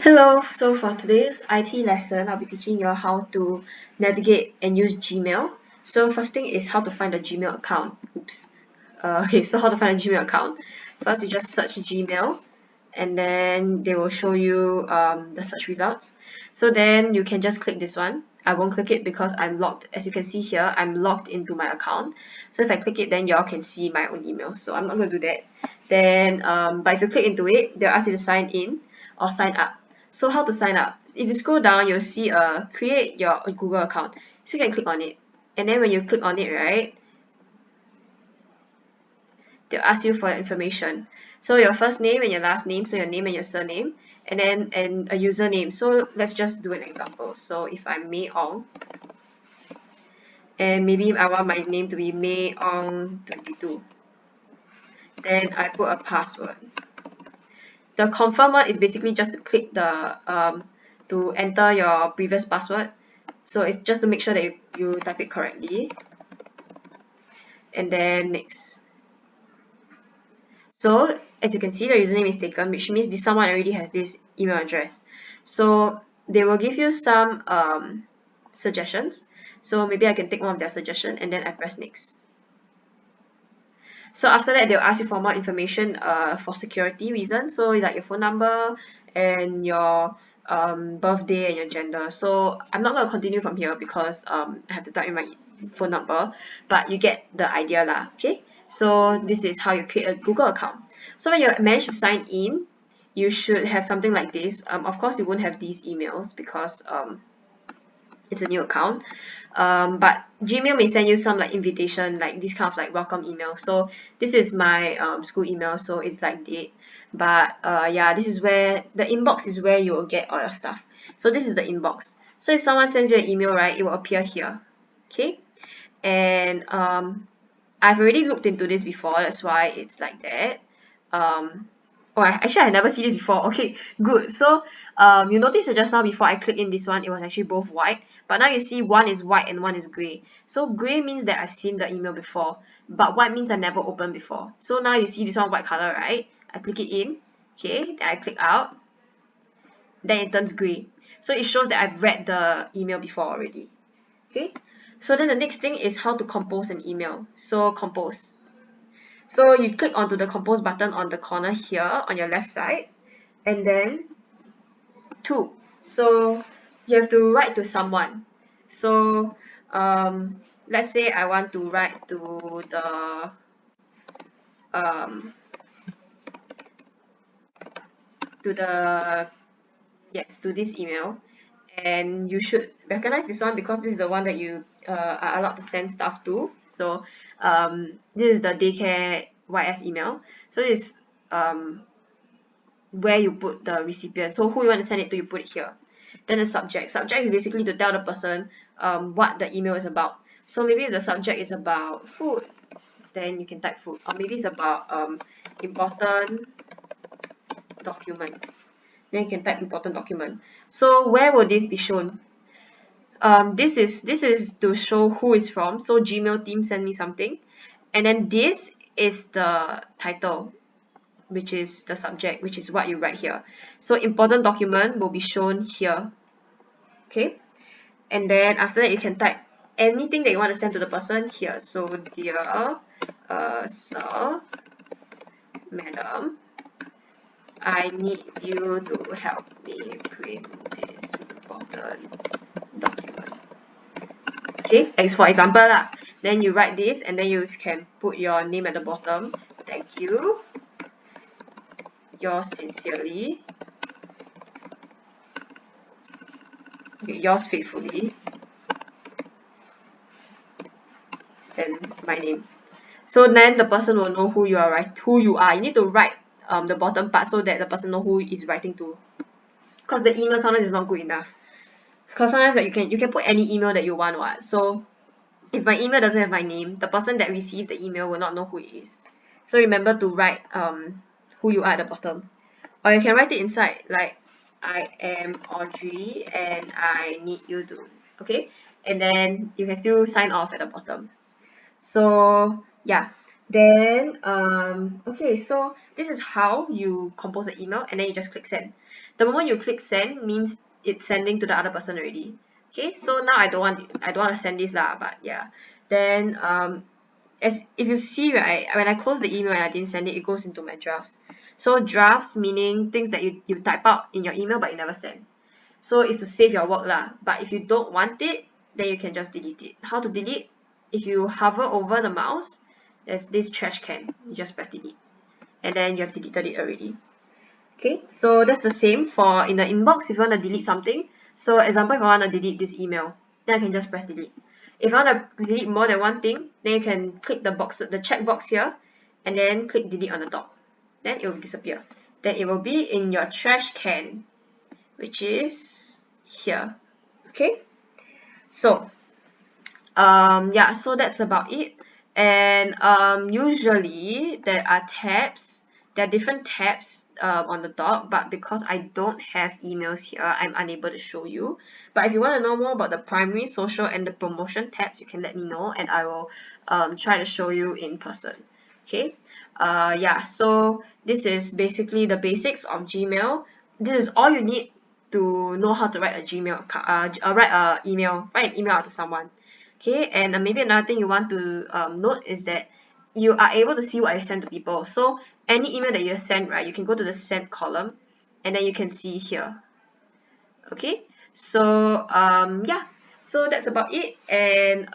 Hello, so for today's IT lesson, I'll be teaching you how to navigate and use Gmail. So first thing is how to find a Gmail account. Oops. Okay, so how to find a Gmail account. First, you just search Gmail and then they will show you the search results. So then you can just click this one. I won't click it because I'm logged. As you can see here, I'm logged into my account. So if I click it, then y'all can see my own email. So I'm not going to do that. Then, but if you click into it, they'll ask you to sign in or sign up. So how to sign up? If you scroll down, you'll see create your Google account. So you can click on it. And then when you click on it, right, they'll ask you for your information. So your first name and your last name, so your name and your surname, and then a username. So let's just do an example. So if I'm May Ong, and maybe I want my name to be May Ong 22, then I put a password. The confirm one is basically just to click the to enter your previous password. So it's just to make sure that you type it correctly. And then next. So as you can see, the username is taken, which means this someone already has this email address. So they will give you some suggestions. So maybe I can take one of their suggestions and then I press next. So after that, they'll ask you for more information for security reasons. So like your phone number and your birthday and your gender. So I'm not going to continue from here because I have to type in my phone number, but you get the idea lah. Okay, so this is how you create a Google account. So when you manage to sign in, you should have something like this. Of course, you won't have these emails because it's a new account. But Gmail may send you some like invitation, like this kind of like welcome email. So this is my school email, so it's like date. But yeah, this is where the inbox is where you will get all your stuff. So this is the inbox. So if someone sends you an email, right, it will appear here. Okay, and I've already looked into this before. That's why it's like that. Actually I never seen this before. Okay, good. So you notice that just now before I click in this one, it was actually both white, but now you see one is white and one is gray. So gray means that I've seen the email before, but white means I never opened before. So now you see this one white color, right? I click it in, okay, then I click out, then it turns gray. So it shows that I've read the email before already. Okay, so then the next thing is how to compose an email. So compose. So you click onto the compose button on the corner here on your left side, and then to. So you have to write to someone. So let's say I want to write to the um, to this email, and you should recognize this one because this is the one that you are allowed to send stuff to. So this is the daycare YS email. So this is where you put the recipient. So who you want to send it to, you put it here. Then the subject. Subject is basically to tell the person what the email is about. So maybe if the subject is about food, then you can type food. Or maybe it's about important document. Then you can type important document. So where will this be shown? This is to show who is from. So Gmail team send me something, and then this is the title, which is the subject, which is what you write here. So important document will be shown here. Okay, and then after that you can type anything that you want to send to the person here. So dear sir, madam, I need you to help me print this important document. Okay, as for example lah. Then you write this and then you can put your name at the bottom. Thank you. Yours sincerely. Okay, yours faithfully. And my name. So then the person will know who you are, right? Who you are. You need to write the bottom part so that the person know who is writing to. Because the email sometimes is not good enough. Because sometimes you can put any email that you want, what. So if my email doesn't have my name, the person that received the email will not know who it is. So remember to write who you are at the bottom. Or you can write it inside, like I am Audrey and I need you to, okay? And then you can still sign off at the bottom. So yeah, Then okay, so this is how you compose an email, and then you just click send. The moment you click send means it's sending to the other person already. Okay, so now I don't want to send this lah, but yeah. Then as if you see, right, when I close the email and I didn't send it, it goes into my drafts. So drafts meaning things that you type out in your email but you never send. So it's to save your work lah. But if you don't want it, then you can just delete it. How to delete? If you hover over the mouse, there's this trash can. You just press delete, and then you have deleted it already. Okay, so that's the same for in the inbox. If you want to delete something, so example, if I want to delete this email, then I can just press delete. If I want to delete more than one thing, then you can click the check box here, and then click delete on the top. Then it will disappear. Then it will be in your trash can, which is here. Okay, so yeah, so that's about it. And usually there are different tabs on the top, but because I don't have emails here, I'm unable to show you. But if you want to know more about the primary, social, and the promotion tabs, you can let me know, and I will try to show you in person. Okay, yeah, so this is basically the basics of Gmail. This is all you need to know how to write a write an email out to someone. Okay, and maybe another thing you want to note is that you are able to see what I send to people. So any email that you send, right, you can go to the send column, and then you can see here. Okay, so yeah, so that's about it, and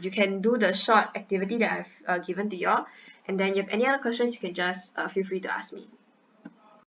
you can do the short activity that I've given to you all, and then if you have any other questions, you can just feel free to ask me.